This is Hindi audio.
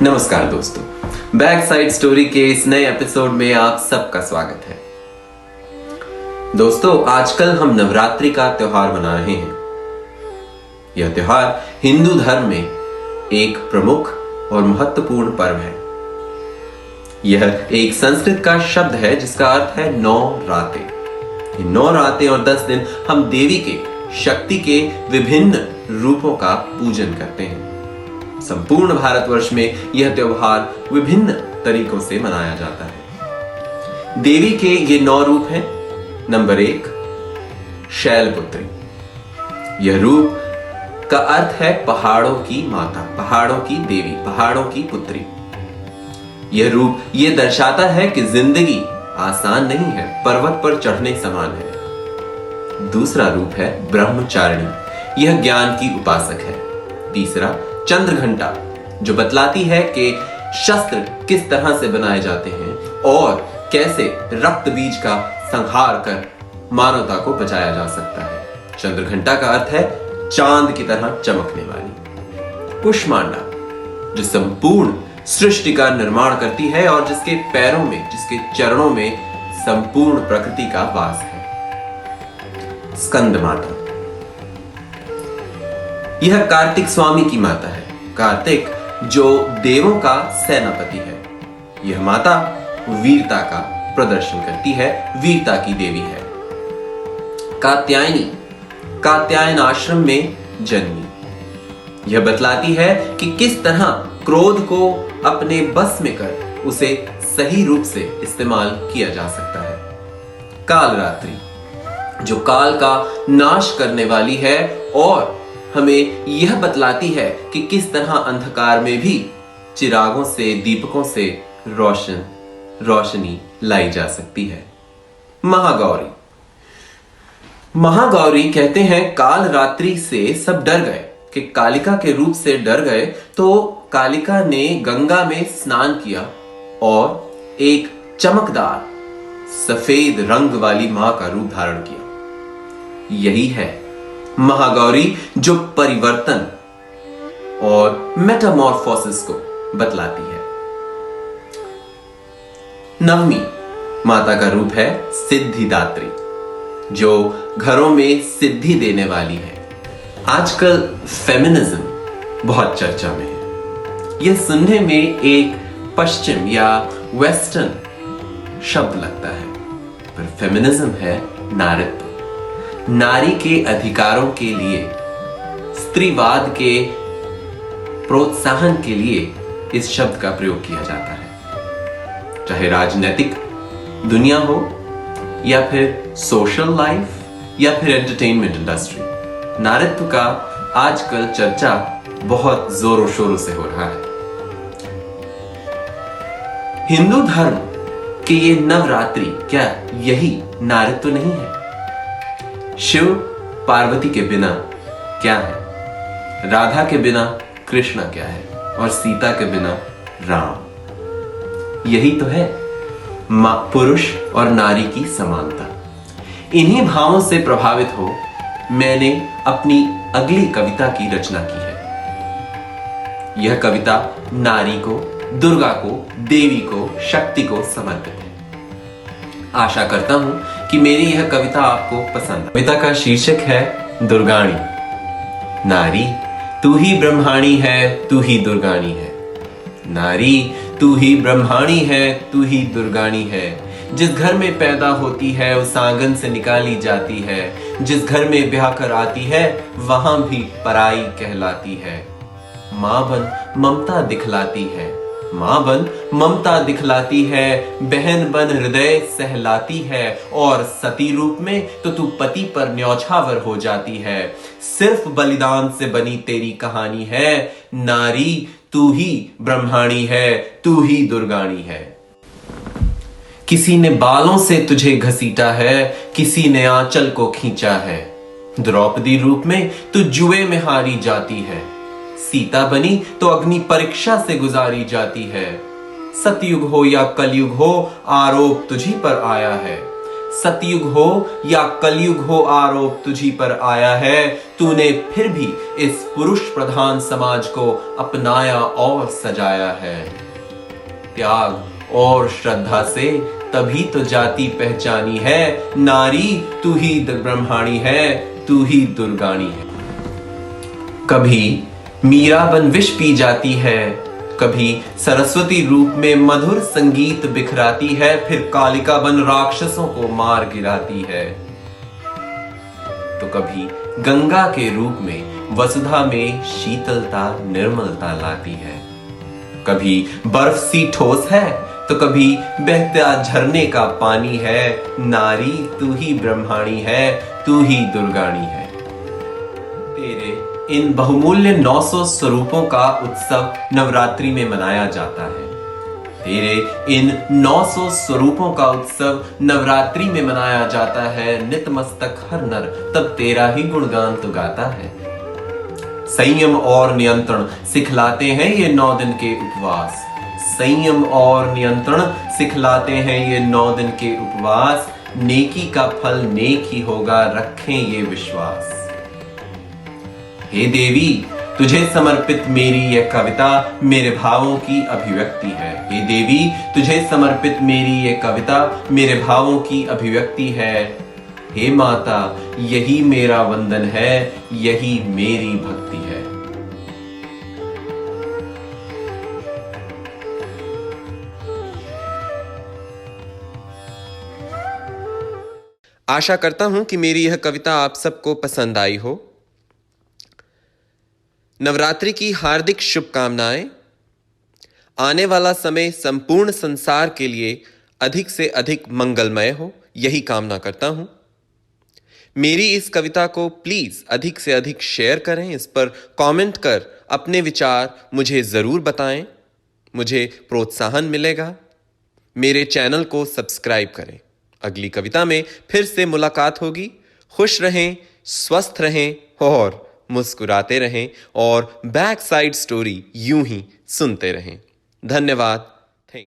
नमस्कार दोस्तों, बैक साइड स्टोरी के इस नए एपिसोड में आप सबका स्वागत है। दोस्तों, आजकल हम नवरात्रि का त्योहार मना रहे हैं। यह त्योहार हिंदू धर्म में एक प्रमुख और महत्वपूर्ण पर्व है। यह एक संस्कृत का शब्द है जिसका अर्थ है 9 रातें। 9 रातें और 10 दिन हम देवी के शक्ति के विभिन्न रूपों का पूजन करते हैं। संपूर्ण भारतवर्ष में यह त्योहार विभिन्न तरीकों से मनाया जाता है। देवी के ये 9 रूप हैं। नंबर 1, शैलपुत्री। यह रूप का अर्थ है पहाड़ों की माता, पहाड़ों की देवी, पहाड़ों की पुत्री। यह रूप यह दर्शाता है कि जिंदगी आसान नहीं है, पर्वत पर चढ़ने समान है। दूसरा रूप है ब्रह्मचारिणी। यह ज्ञान की उपासक है। तीसरा, चंद्रघंटा, जो बतलाती है कि शस्त्र किस तरह से बनाए जाते हैं और कैसे रक्त बीज का संहार कर मानवता को बचाया जा सकता है। चंद्रघंटा का अर्थ है चांद की तरह चमकने वाली। कुष्मांडा, जो संपूर्ण सृष्टि का निर्माण करती है और जिसके पैरों में, जिसके चरणों में संपूर्ण प्रकृति का वास है। स्कंद माता, यह कार्तिक स्वामी की माता है। कार्तिक जो देवों का सेनापति है। यह माता वीरता का प्रदर्शन करती है, वीरता की देवी है। कात्यायनी, कात्यायन आश्रम में जन्मी। यह बतलाती है कि किस तरह क्रोध को अपने बस में कर उसे सही रूप से इस्तेमाल किया जा सकता है। कालरात्रि, जो काल का नाश करने वाली है और हमें यह बतलाती है कि किस तरह अंधकार में भी चिरागों से, दीपकों से रोशनी लाई जा सकती है। महागौरी, महागौरी कहते हैं काल रात्रि से सब डर गए कि कालिका के रूप से डर गए, तो कालिका ने गंगा में स्नान किया और एक चमकदार सफेद रंग वाली मां का रूप धारण किया। यही है महागौरी, जो परिवर्तन और मेटामॉर्फोसिस को बतलाती है। नवमी माता का रूप है सिद्धिदात्री, जो घरों में सिद्धि देने वाली है। आजकल फेमिनिज्म बहुत चर्चा में है। यह सुनने में एक पश्चिम या वेस्टर्न शब्द लगता है, पर फेमिनिज्म है नारीत्व। नारी के अधिकारों के लिए, स्त्रीवाद के प्रोत्साहन के लिए इस शब्द का प्रयोग किया जाता है। चाहे राजनीतिक दुनिया हो या फिर सोशल लाइफ या फिर एंटरटेनमेंट इंडस्ट्री, नारीत्व का आजकल चर्चा बहुत जोरों शोरों से हो रहा है। हिंदू धर्म के ये नवरात्रि क्या यही नारीत्व नहीं है? शिव पार्वती के बिना क्या है? राधा के बिना कृष्णा क्या है? और सीता के बिना राम। यही तो है पुरुष और नारी की समानता। इन्हीं भावों से प्रभावित हो मैंने अपनी अगली कविता की रचना की है। यह कविता नारी को, दुर्गा को, देवी को, शक्ति को समर्पित है। आशा करता हूं कि मेरी यह कविता आपको पसंद है। कविता का शीर्षक है दुर्गाणी। नारी तू ही ब्रह्माणी है, तू ही दुर्गाणी है। नारी तू ही ब्रह्माणी है, तू ही दुर्गाणी है। जिस घर में पैदा होती है उस आंगन से निकाली जाती है। जिस घर में ब्याह कर आती है वहां भी पराई कहलाती है। मां बन ममता दिखलाती है, मां बन ममता दिखलाती है। बहन बन हृदय सहलाती है और सती रूप में तो तू पति पर न्यौछावर हो जाती है। सिर्फ बलिदान से बनी तेरी कहानी है। नारी तू ही ब्रह्माणी है, तू ही दुर्गाणी है। किसी ने बालों से तुझे घसीटा है, किसी ने आंचल को खींचा है। द्रौपदी रूप में तू जुए में हारी जाती है। सीता बनी तो अग्नि परीक्षा से गुजारी जाती है। सतयुग हो या कलयुग हो, आरोप तुझी पर आया है। सतयुग हो या कलयुग हो, आरोप तुझी पर आया है। तूने फिर भी इस पुरुष प्रधान समाज को अपनाया और सजाया है। त्याग और श्रद्धा से तभी तो जाति पहचानी है। नारी तू ही ब्रह्माणी है, तू ही दुर्गाणी है। कभी मीरा बन विष पी जाती है, कभी सरस्वती रूप में मधुर संगीत बिखराती है, फिर कालिका बन राक्षसों को मार गिराती है। तो कभी गंगा के रूप में वसुधा में शीतलता निर्मलता लाती है। कभी बर्फ सी ठोस है तो कभी बहता झरने का पानी है। नारी तू ही ब्रह्माणी है, तू ही दुर्गाणी है। तेरे इन बहुमूल्य 900 स्वरूपों का उत्सव नवरात्रि में मनाया जाता है। तेरे इन 900 स्वरूपों का उत्सव नवरात्रि में मनाया जाता है। नितमस्तक हर नर तब तेरा ही गुणगान तो गाता है। संयम और नियंत्रण सिखलाते हैं ये 9 दिन के उपवास। संयम और नियंत्रण सिखलाते हैं ये 9 दिन के उपवास। नेकी का फल नेक ही होगा, रखें ये विश्वास। हे देवी, तुझे समर्पित मेरी यह कविता मेरे भावों की अभिव्यक्ति है। हे देवी, तुझे समर्पित मेरी यह कविता मेरे भावों की अभिव्यक्ति है। हे माता, यही मेरा वंदन है, यही मेरी भक्ति है। आशा करता हूं कि मेरी यह कविता आप सबको पसंद आई हो। नवरात्रि की हार्दिक शुभकामनाएं। आने वाला समय संपूर्ण संसार के लिए अधिक से अधिक मंगलमय हो, यही कामना करता हूं। मेरी इस कविता को प्लीज अधिक से अधिक शेयर करें, इस पर कमेंट कर अपने विचार मुझे जरूर बताएं, मुझे प्रोत्साहन मिलेगा। मेरे चैनल को सब्सक्राइब करें। अगली कविता में फिर से मुलाकात होगी। खुश रहें, स्वस्थ रहें और मुस्कुराते रहें और बैक साइड स्टोरी यूं ही सुनते रहें। धन्यवाद।